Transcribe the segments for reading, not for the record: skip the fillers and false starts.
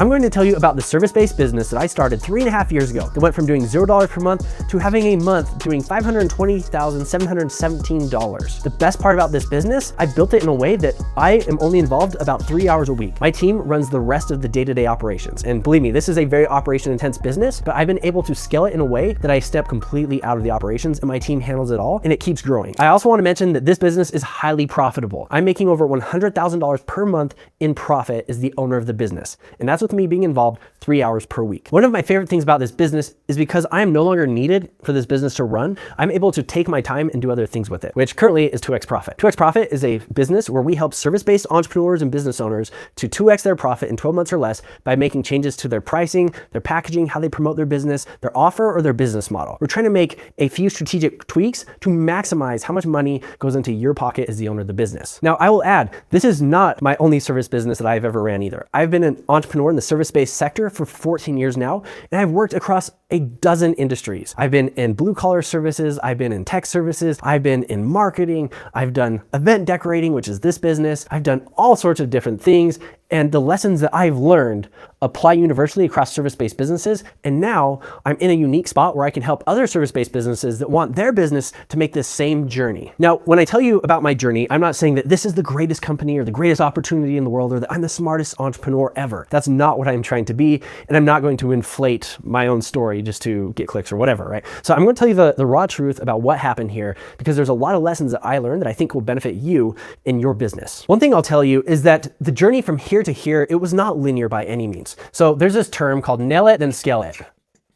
I'm going to tell you about the service-based business that I started 3.5 years ago that went from doing $0 per month to having a month doing $520,717. The best part about this business, I built it in a way that I am only involved about 3 hours a week. My team runs the rest of the day-to-day operations. And believe me, this is a very operation-intense business, but I've been able to scale it in a way that I step completely out of the operations and my team handles it all, and it keeps growing. I also want to mention that this business is highly profitable. I'm making over $100,000 per month in profit as the owner of the business. And that's with me being involved 3 hours per week. One of my favorite things about this business is because I am no longer needed for this business to run, I'm able to take my time and do other things with it, which currently is 2x Profit. 2x Profit is a business where we help service-based entrepreneurs and business owners to 2x their profit in 12 months or less by making changes to their pricing, their packaging, how they promote their business, their offer, or their business model. We're trying to make a few strategic tweaks to maximize how much money goes into your pocket as the owner of the business. Now, I will add, this is not my only service business that I've ever ran either. I've been an entrepreneur in the service-based sector for 14 years now, and I've worked across a dozen industries. I've been in blue-collar services, I've been in tech services, I've been in marketing, I've done event decorating, which is this business. I've done all sorts of different things, and the lessons that I've learned apply universally across service-based businesses. And now I'm in a unique spot where I can help other service-based businesses that want their business to make this same journey. Now, when I tell you about my journey, I'm not saying that this is the greatest company or the greatest opportunity in the world or that I'm the smartest entrepreneur ever. That's not what I'm trying to be. And I'm not going to inflate my own story just to get clicks or whatever, right? So I'm going to tell you the raw truth about what happened here, because there's a lot of lessons that I learned that I think will benefit you in your business. One thing I'll tell you is that the journey from here to here, it was not linear by any means. So there's this term called nail it, then scale it.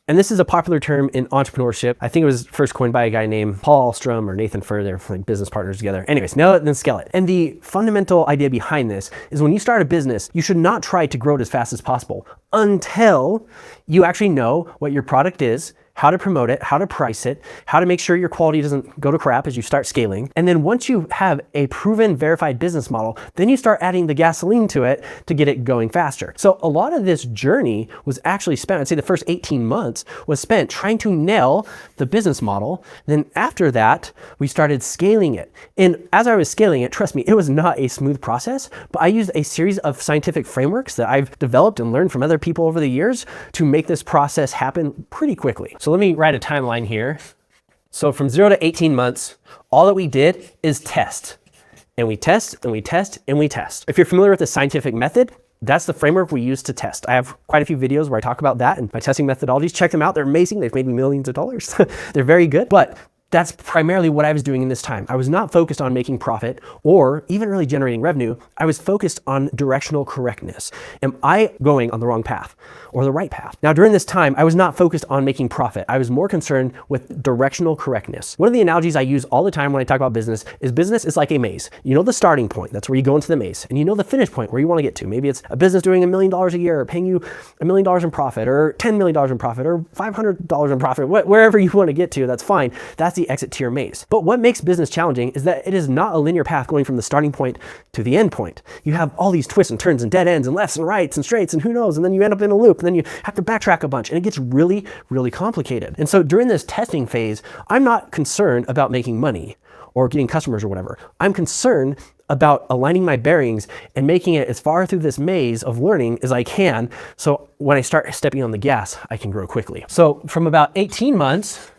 And this is a popular term in entrepreneurship. I think it was first coined by a guy named Paul Alstrom or Nathan Furr. They're like business partners together. Anyways, nail it, then scale it. And the fundamental idea behind this is when you start a business, you should not try to grow it as fast as possible until you actually know what your product is, how to promote it, how to price it, how to make sure your quality doesn't go to crap as you start scaling. And then once you have a proven, verified business model, then you start adding the gasoline to it to get it going faster. So a lot of this journey was actually spent, I'd say the first 18 months was spent trying to nail the business model. Then after that, we started scaling it. And as I was scaling it, trust me, it was not a smooth process, but I used a series of scientific frameworks that I've developed and learned from other people over the years to make this process happen pretty quickly. So let me write a timeline here. So from 0 to 18 months, all that we did is test. And we test, and we test, and we test. If you're familiar with the scientific method, that's the framework we use to test. I have quite a few videos where I talk about that and my testing methodologies. Check them out. They're amazing. They've made me millions of dollars. They're very good. But that's primarily what I was doing in this time. I was not focused on making profit or even really generating revenue. I was focused on directional correctness. Am I going on the wrong path or the right path? Now, during this time, I was not focused on making profit. I was more concerned with directional correctness. One of the analogies I use all the time when I talk about business is like a maze. You know the starting point, that's where you go into the maze, and you know the finish point where you want to get to. Maybe it's a business doing $1 million a year, or paying you $1 million in profit, or $10 million in profit, or $500 in profit, wherever you want to get to, that's fine. That's the exit to your maze. But what makes business challenging is that it is not a linear path going from the starting point to the end point. You have all these twists and turns and dead ends and lefts and rights and straights and who knows, and then you end up in a loop, and then you have to backtrack a bunch, and it gets really, really complicated. And so during this testing phase, I'm not concerned about making money or getting customers or whatever. I'm concerned about aligning my bearings and making it as far through this maze of learning as I can, so when I start stepping on the gas, I can grow quickly. So from about 18 months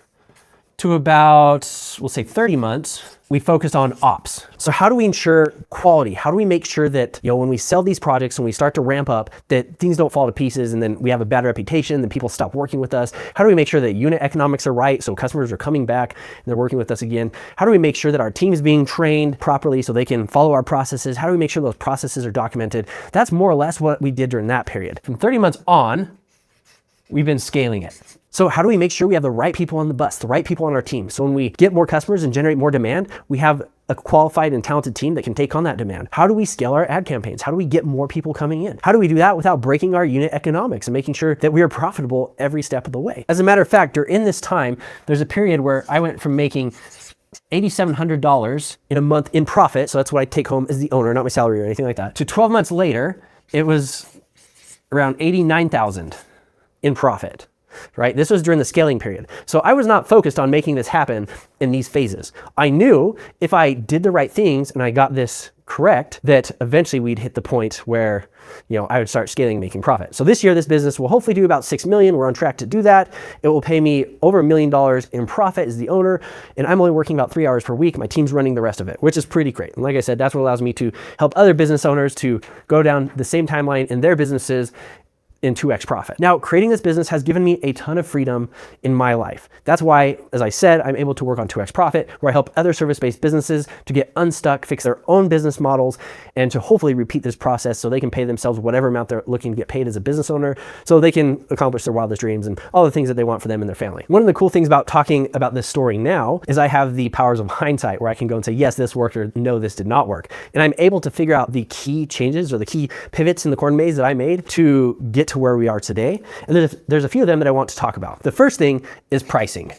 to about, we'll say 30 months, we focused on ops. So how do we ensure quality? How do we make sure that, when we sell these projects and we start to ramp up, that things don't fall to pieces and then we have a bad reputation, then people stop working with us? How do we make sure that unit economics are right so customers are coming back and they're working with us again? How do we make sure that our team is being trained properly so they can follow our processes? How do we make sure those processes are documented? That's more or less what we did during that period. From 30 months on, we've been scaling it. So how do we make sure we have the right people on the bus, the right people on our team? So when we get more customers and generate more demand, we have a qualified and talented team that can take on that demand. How do we scale our ad campaigns? How do we get more people coming in? How do we do that without breaking our unit economics and making sure that we are profitable every step of the way? As a matter of fact, during this time, there's a period where I went from making $8,700 in a month in profit, so that's what I take home as the owner, not my salary or anything like that, to 12 months later, it was around $89,000 in profit. Right? This was during the scaling period. So I was not focused on making this happen in these phases. I knew if I did the right things and I got this correct, that eventually we'd hit the point where, I would start scaling, making profit. So this year, this business will hopefully do about 6 million. We're on track to do that. It will pay me over $1 million in profit as the owner. And I'm only working about 3 hours per week. My team's running the rest of it, which is pretty great. And like I said, that's what allows me to help other business owners to go down the same timeline in their businesses in 2x profit. Now, creating this business has given me a ton of freedom in my life. That's why, as I said, I'm able to work on 2x profit, where I help other service-based businesses to get unstuck, fix their own business models, and to hopefully repeat this process so they can pay themselves whatever amount they're looking to get paid as a business owner, so they can accomplish their wildest dreams and all the things that they want for them and their family. One of the cool things about talking about this story now is I have the powers of hindsight, where I can go and say, yes, this worked, or no, this did not work. And I'm able to figure out the key changes or the key pivots in the corn maze that I made to get to where we are today. And there's a few of them that I want to talk about. The first thing is pricing.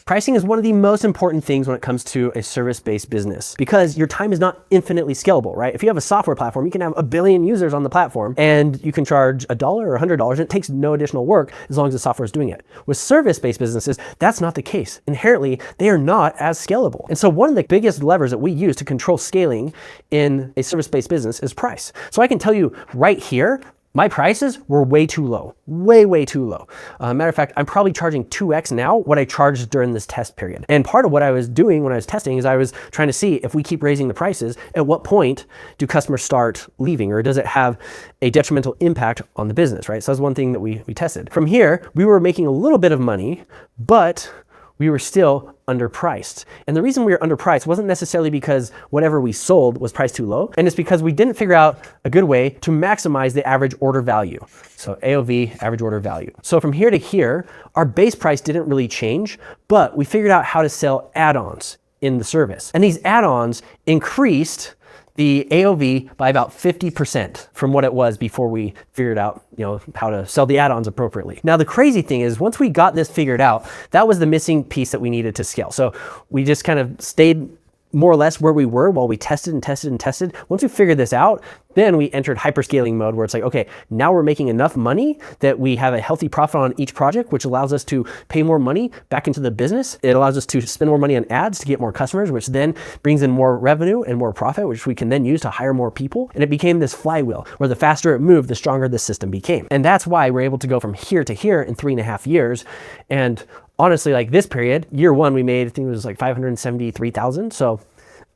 Pricing is one of the most important things when it comes to a service-based business, because your time is not infinitely scalable, right? If you have a software platform, you can have 1 billion users on the platform and you can charge $1 or $100 and it takes no additional work as long as the software is doing it. With service-based businesses, that's not the case. Inherently, they are not as scalable. And so one of the biggest levers that we use to control scaling in a service-based business is price. So I can tell you right here, my prices were way too low, way too low. Matter of fact, I'm probably charging 2x now what I charged during this test period. And part of what I was doing when I was testing is I was trying to see if we keep raising the prices, at what point do customers start leaving, or does it have a detrimental impact on the business, right? So that's one thing that we tested. From here, we were making a little bit of money, but we were still underpriced. And the reason we were underpriced wasn't necessarily because whatever we sold was priced too low, and it's because we didn't figure out a good way to maximize the average order value. So AOV, average order value. So from here to here, our base price didn't really change, but we figured out how to sell add-ons in the service. And these add-ons increased the AOV by about 50% from what it was before we figured out, how to sell the add-ons appropriately. Now, the crazy thing is, once we got this figured out, that was the missing piece that we needed to scale. So we just kind of stayed more or less where we were while we tested and tested and tested. Once we figured this out, then we entered hyperscaling mode, where it's like, okay, now we're making enough money that we have a healthy profit on each project, which allows us to pay more money back into the business. It allows us to spend more money on ads to get more customers, which then brings in more revenue and more profit, which we can then use to hire more people. And it became this flywheel where the faster it moved, the stronger the system became. And that's why we're able to go from here to here in 3.5 years. And honestly, like this period, year one, we made, I think it was like 573,000. So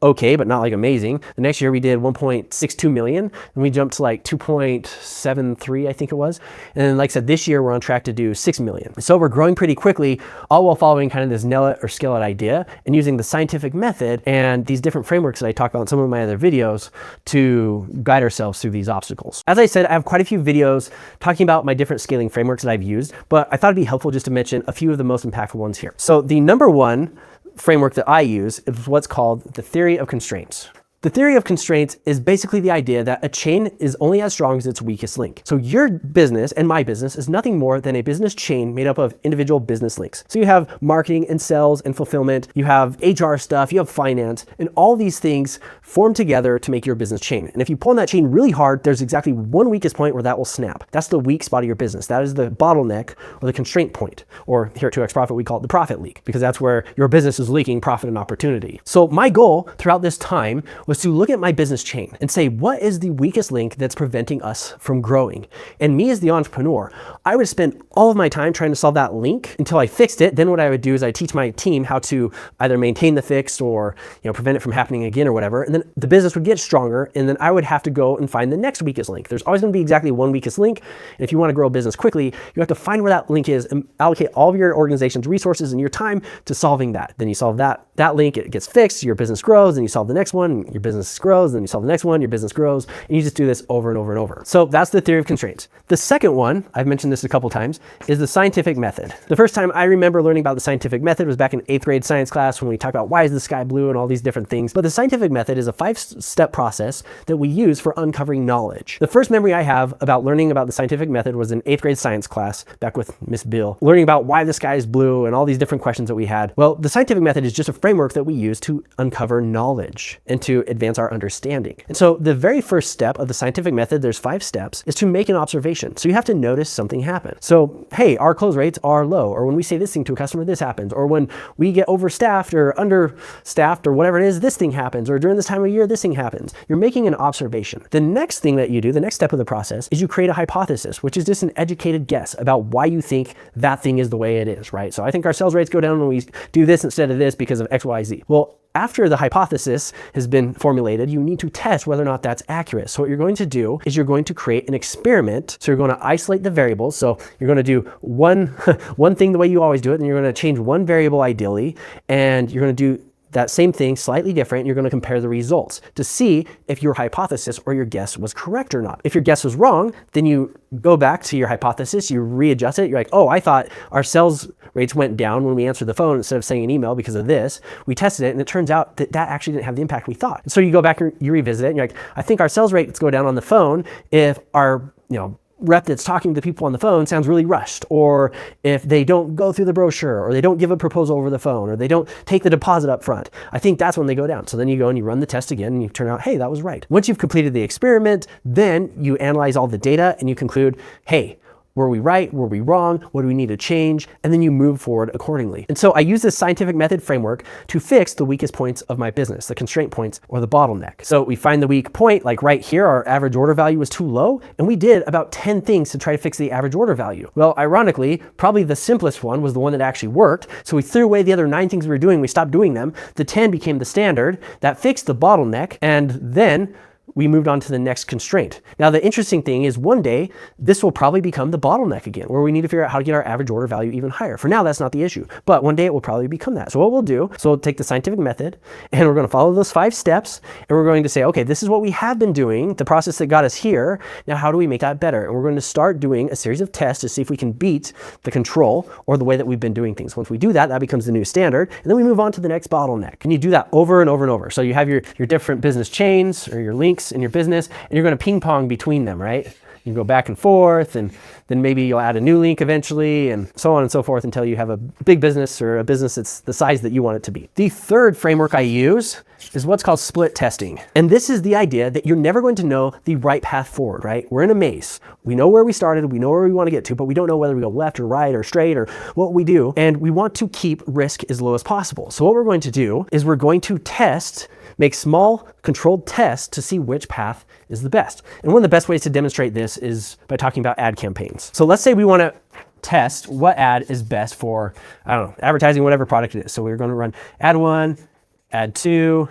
okay, but not like amazing. The next year we did 1.62 million, and we jumped to like 2.73, I think it was. And then, like I said, this year we're on track to do 6 million. So we're growing pretty quickly, all while following kind of this nail it or scale it idea, and using the scientific method and these different frameworks that I talk about in some of my other videos to guide ourselves through these obstacles. As I said, I have quite a few videos talking about my different scaling frameworks that I've used, but I thought it'd be helpful just to mention a few of the most impactful ones here. So the number one framework that I use is what's called the theory of constraints. The theory of constraints is basically the idea that a chain is only as strong as its weakest link. So your business and my business is nothing more than a business chain made up of individual business links. So you have marketing and sales and fulfillment, you have HR stuff, you have finance, and all these things form together to make your business chain. And if you pull on that chain really hard, there's exactly one weakest point where that will snap. That's the weak spot of your business. That is the bottleneck or the constraint point. Or here at 2x Profit, we call it the profit leak, because that's where your business is leaking profit and opportunity. So my goal throughout this time was to look at my business chain and say, what is the weakest link that's preventing us from growing? And me as the entrepreneur, I would spend all of my time trying to solve that link until I fixed it. Then what I would do is I teach my team how to either maintain the fix or prevent it from happening again or whatever. And then the business would get stronger, and then I would have to go and find the next weakest link. There's always going to be exactly one weakest link. And if you want to grow a business quickly, you have to find where that link is and allocate all of your organization's resources and your time to solving that. Then you solve that link, it gets fixed, your business grows, and you solve the next one, your business grows, then you solve the next one, your business grows, and you just do this over and over and over. So that's the theory of constraints. The second one, I've mentioned this a couple times, is the scientific method. The first time I remember learning about the scientific method was back in 8th grade science class, when we talked about why is the sky blue and all these different things. But the scientific method is a 5-step process that we use for uncovering knowledge. The first memory I have about learning about the scientific method was in 8th grade science class, back with Miss Bill, learning about why the sky is blue and all these different questions that we had. Well, the scientific method is just a framework that we use to uncover knowledge and to advance our understanding. And so the very first step of the scientific method, there's 5 steps, is to make an observation. So you have to notice something happen. So, hey, our close rates are low, or when we say this thing to a customer, this happens, or when we get overstaffed or understaffed or whatever it is, this thing happens, or during this time of year, this thing happens. You're making an observation. The next thing that you do, the next step of the process, is you create a hypothesis, which is just an educated guess about why you think that thing is the way it is, right? So I think our sales rates go down when we do this instead of this because of X, Y, Z. Well, after the hypothesis has been formulated, you need to test whether or not that's accurate. So what you're going to do is you're going to create an experiment. So you're going to isolate the variables. So you're going to do one thing the way you always do it, and you're going to change one variable ideally, and you're going to do that same thing slightly different. You're going to compare the results to see if your hypothesis or your guess was correct or not. If your guess was wrong, then you go back to your hypothesis, you readjust it. You're like, oh, I thought our sales rates went down when we answered the phone instead of sending an email because of this. We tested it, and it turns out that that actually didn't have the impact we thought. So you go back and you revisit it, and you're like, I think our sales rates go down on the phone if our, rep that's talking to people on the phone sounds really rushed, or if they don't go through the brochure, or they don't give a proposal over the phone, or they don't take the deposit up front. I think that's when they go down. So then you go and you run the test again, and you turn out, hey, that was right. Once you've completed the experiment, then you analyze all the data and you conclude, hey, were we right? Were we wrong? What do we need to change? And then you move forward accordingly. And so I use this scientific method framework to fix the weakest points of my business, the constraint points or the bottleneck. So we find the weak point, like right here, our average order value was too low, and we did about 10 things to try to fix the average order value. Well, ironically, probably the simplest one was the one that actually worked. So we threw away the other 9 things we were doing. We stopped doing them. The 10 became the standard. That fixed the bottleneck, and then we moved on to the next constraint. Now, the interesting thing is one day, this will probably become the bottleneck again, where we need to figure out how to get our average order value even higher. For now, that's not the issue, but one day it will probably become that. So what we'll do, we'll take the scientific method, and we're going to follow those 5 steps, and we're going to say, okay, this is what we have been doing, the process that got us here. Now, how do we make that better? And we're going to start doing a series of tests to see if we can beat the control or the way that we've been doing things. Once we do that, that becomes the new standard, and then we move on to the next bottleneck. And you do that over and over and over. So you have your different business chains or your links in your business, and you're going to ping pong between them, right? You go back and forth, and then maybe you'll add a new link eventually, and so on and so forth until you have a big business or a business that's the size that you want it to be. The third framework I use is what's called split testing. And this is the idea that you're never going to know the right path forward, right? We're in a maze. We know where we started, we know where we want to get to, but we don't know whether we go left or right or straight or what we do. And we want to keep risk as low as possible. So what we're going to do is we're going to make small controlled tests to see which path is the best. And one of the best ways to demonstrate this is by talking about ad campaigns. So let's say we want to test what ad is best for, I don't know, advertising whatever product it is. So we're going to run ad 1, ad 2,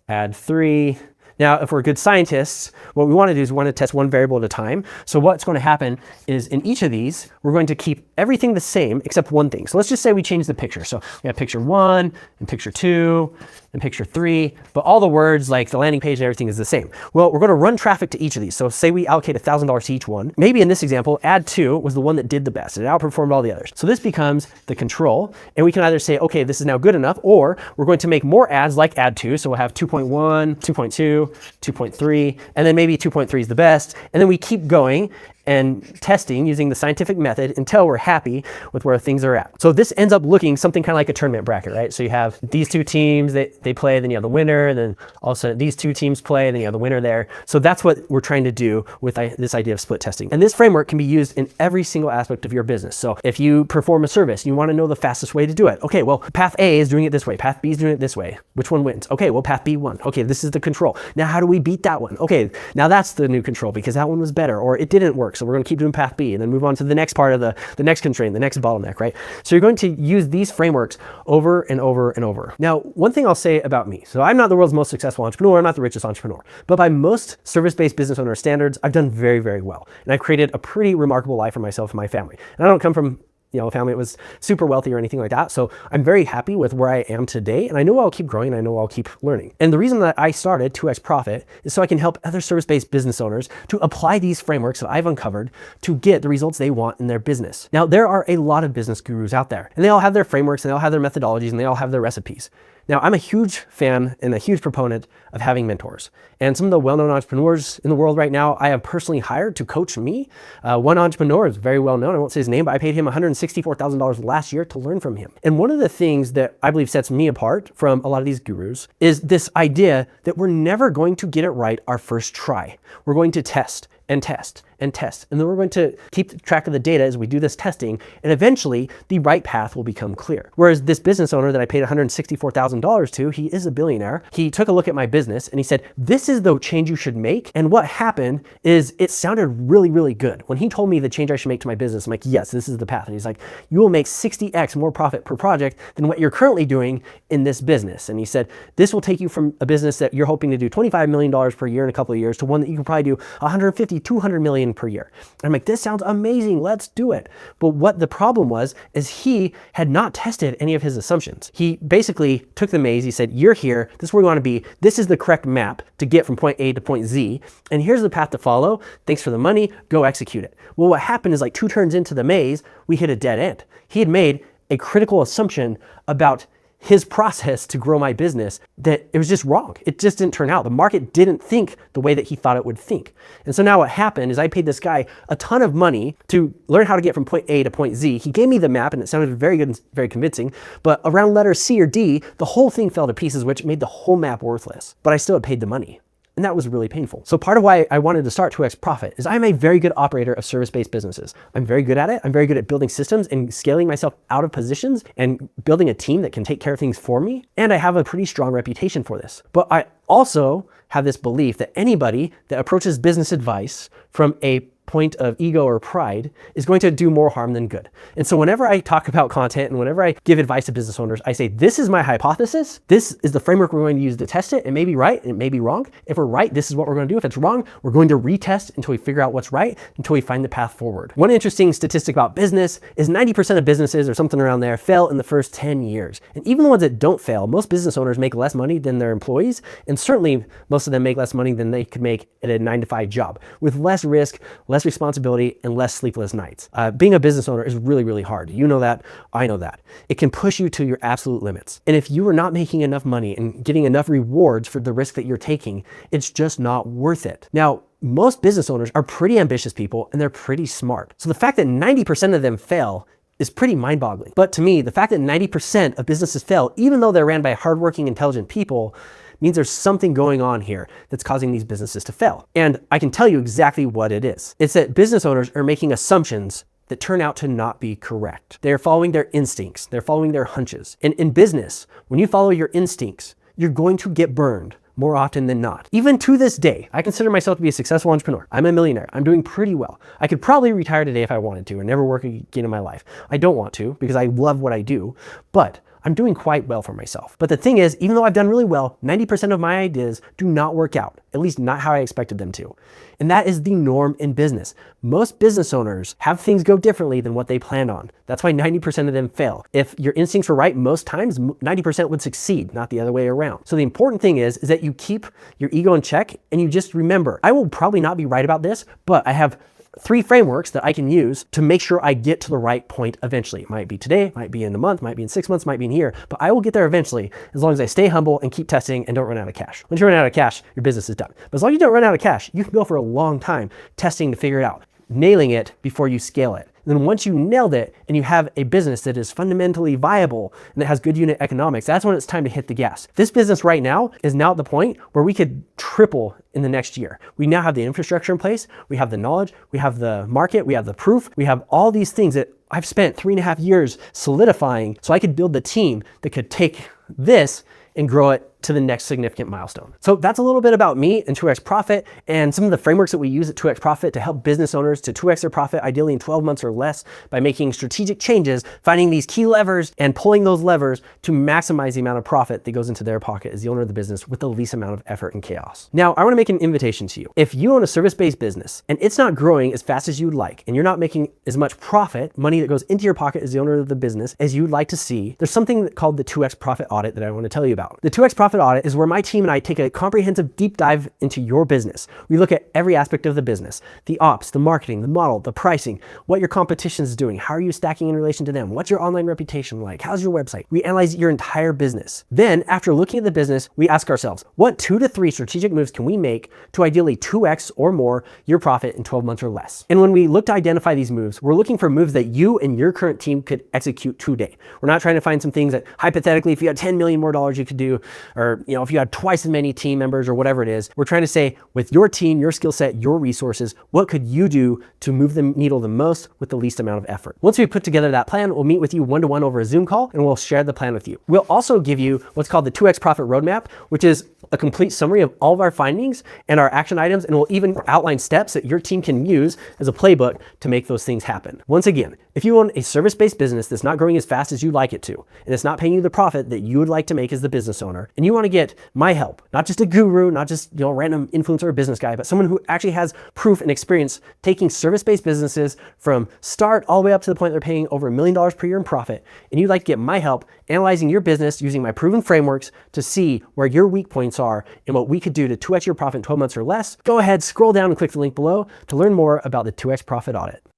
ad 3. Now, if we're good scientists, what we want to do is we want to test one variable at a time. So what's going to happen is in each of these, we're going to keep everything the same except one thing. So let's just say we change the picture. So we have picture 1 and picture 2 and picture 3, but all the words like the landing page and everything is the same. Well, we're going to run traffic to each of these. So say we allocate $1,000 to each one. Maybe in this example, ad 2 was the one that did the best. It outperformed all the others. So this becomes the control, and we can either say, okay, this is now good enough, or we're going to make more ads like ad 2. So we'll have 2.1, 2.2, 2.3, and then maybe 2.3 is the best. And then we keep going and testing using the scientific method until we're happy with where things are at. So this ends up looking something kind of like a tournament bracket, right? So you have these 2 teams, they play, then you have the winner, and then all of a sudden these 2 teams play, then you have the winner there. So that's what we're trying to do with this idea of split testing. And this framework can be used in every single aspect of your business. So if you perform a service, you want to know the fastest way to do it. Okay, well, path A is doing it this way. Path B is doing it this way. Which one wins? Okay, well, path B won. Okay, this is the control. Now, how do we beat that one? Okay, now that's the new control because that one was better, or it didn't work. So we're going to keep doing path B and then move on to the next part of the next constraint, the next bottleneck, right? So you're going to use these frameworks over and over and over. Now, one thing I'll say about me, so I'm not the world's most successful entrepreneur, I'm not the richest entrepreneur, but by most service-based business owner standards, I've done very, very well. And I've created a pretty remarkable life for myself and my family. And I don't come from a family that was super wealthy or anything like that. So I'm very happy with where I am today, and I know I'll keep growing, and I know I'll keep learning. And the reason that I started 2X Profit is so I can help other service-based business owners to apply these frameworks that I've uncovered to get the results they want in their business. Now, there are a lot of business gurus out there, and they all have their frameworks, and they all have their methodologies, and they all have their recipes. Now, I'm a huge fan and a huge proponent of having mentors. And some of the well-known entrepreneurs in the world right now, I have personally hired to coach me. One entrepreneur is very well known. I won't say his name, but I paid him $164,000 last year to learn from him. And one of the things that I believe sets me apart from a lot of these gurus is this idea that we're never going to get it right our first try. We're going to test and test and test. And then we're going to keep track of the data as we do this testing, and eventually the right path will become clear. Whereas this business owner that I paid $164,000 to, he is a billionaire. He took a look at my business and he said, this is the change you should make. And what happened is it sounded really, really good. When he told me the change I should make to my business, I'm like, yes, this is the path. And he's like, you will make 60x more profit per project than what you're currently doing in this business. And he said, this will take you from a business that you're hoping to do $25 million per year in a couple of years to one that you can probably do 150, 200 million per year. And I'm like, this sounds amazing. Let's do it. But what the problem was, is he had not tested any of his assumptions. He basically took the maze. He said, you're here. This is where we want to be. This is the correct map to get from point A to point Z. And here's the path to follow. Thanks for the money. Go execute it. Well, what happened is like 2 turns into the maze, we hit a dead end. He had made a critical assumption about his process to grow my business that it was just wrong. It just didn't turn out. The market didn't think the way that he thought it would think. And so now what happened is I paid this guy a ton of money to learn how to get from point A to point Z. He gave me the map and it sounded very good and very convincing, but around letter C or D, the whole thing fell to pieces, which made the whole map worthless. But I still had paid the money. And that was really painful. So part of why I wanted to start 2X Profit is I'm a very good operator of service-based businesses. I'm very good at it. I'm very good at building systems and scaling myself out of positions and building a team that can take care of things for me. And I have a pretty strong reputation for this. But I also have this belief that anybody that approaches business advice from a point of ego or pride is going to do more harm than good. And so whenever I talk about content and whenever I give advice to business owners, I say, this is my hypothesis. This is the framework we're going to use to test it. It may be right and it may be wrong. If we're right, this is what we're going to do. If it's wrong, we're going to retest until we figure out what's right, until we find the path forward. One interesting statistic about business is 90% of businesses or something around there fail in the first 10 years. And even the ones that don't fail, most business owners make less money than their employees. And certainly most of them make less money than they could make at a 9-to-5 job with less risk, less responsibility, and less sleepless nights. Being a business owner is really, really hard. You know that, I know that. It can push you to your absolute limits. And if you are not making enough money and getting enough rewards for the risk that you're taking, it's just not worth it. Now, most business owners are pretty ambitious people and they're pretty smart. So the fact that 90% of them fail is pretty mind-boggling. But to me, the fact that 90% of businesses fail, even though they're ran by hardworking, intelligent people, means there's something going on here that's causing these businesses to fail. And I can tell you exactly what it is. It's that business owners are making assumptions that turn out to not be correct. They're following their instincts. They're following their hunches. And in business, when you follow your instincts, you're going to get burned more often than not. Even to this day, I consider myself to be a successful entrepreneur. I'm a millionaire. I'm doing pretty well. I could probably retire today if I wanted to and never work again in my life. I don't want to because I love what I do, but I'm doing quite well for myself. But the thing is, even though I've done really well, 90% of my ideas do not work out, at least not how I expected them to. And that is the norm in business. Most business owners have things go differently than what they planned on. That's why 90% of them fail. If your instincts were right, most times 90% would succeed, not the other way around. So the important thing is that you keep your ego in check and you just remember, I will probably not be right about this, but I have 3 frameworks that I can use to make sure I get to the right point eventually. It might be today, might be in a month, might be in 6 months, might be in a year, but I will get there eventually as long as I stay humble and keep testing and don't run out of cash. Once you run out of cash, your business is done. But as long as you don't run out of cash, you can go for a long time testing to figure it out, nailing it before you scale it. And then once you nailed it and you have a business that is fundamentally viable and that has good unit economics, that's when it's time to hit the gas. This business right now is now at the point where we could triple in the next year. We now have the infrastructure in place. We have the knowledge. We have the market. We have the proof. We have all these things that I've spent 3.5 years solidifying so I could build the team that could take this and grow it to the next significant milestone. So that's a little bit about me and 2X Profit and some of the frameworks that we use at 2X Profit to help business owners to 2X their profit, ideally in 12 months or less, by making strategic changes, finding these key levers and pulling those levers to maximize the amount of profit that goes into their pocket as the owner of the business with the least amount of effort and chaos. Now, I want to make an invitation to you. If you own a service-based business and it's not growing as fast as you'd like, and you're not making as much profit, money that goes into your pocket as the owner of the business as you'd like to see, there's something called the 2X Profit audit that I want to tell you about. The 2X Profit profit audit is where my team and I take a comprehensive deep dive into your business. We look at every aspect of the business, the ops, the marketing, the model, the pricing, what your competition is doing, how are you stacking in relation to them, what's your online reputation like, how's your website? We analyze your entire business. Then, after looking at the business, we ask ourselves, what 2 to 3 strategic moves can we make to ideally 2x or more your profit in 12 months or less? And when we look to identify these moves, we're looking for moves that you and your current team could execute today. We're not trying to find some things that hypothetically, if you had $10 million more you could do, or if you had twice as many team members or whatever it is. We're trying to say, with your team, your skill set, your resources, what could you do to move the needle the most with the least amount of effort? Once we put together that plan, we'll meet with you one-to-one over a Zoom call, and we'll share the plan with you. We'll also give you what's called the 2x profit roadmap, which is a complete summary of all of our findings and our action items, and we'll even outline steps that your team can use as a playbook to make those things happen. Once again, if you own a service-based business that's not growing as fast as you'd like it to, and it's not paying you the profit that you would like to make as the business owner, and you want to get my help, not just a guru, not just a random influencer or business guy, but someone who actually has proof and experience taking service-based businesses from start all the way up to the point they're paying over $1 million per year in profit, and you'd like to get my help analyzing your business using my proven frameworks to see where your weak points are and what we could do to 2x your profit in 12 months or less, go ahead, scroll down and click the link below to learn more about the 2x profit audit.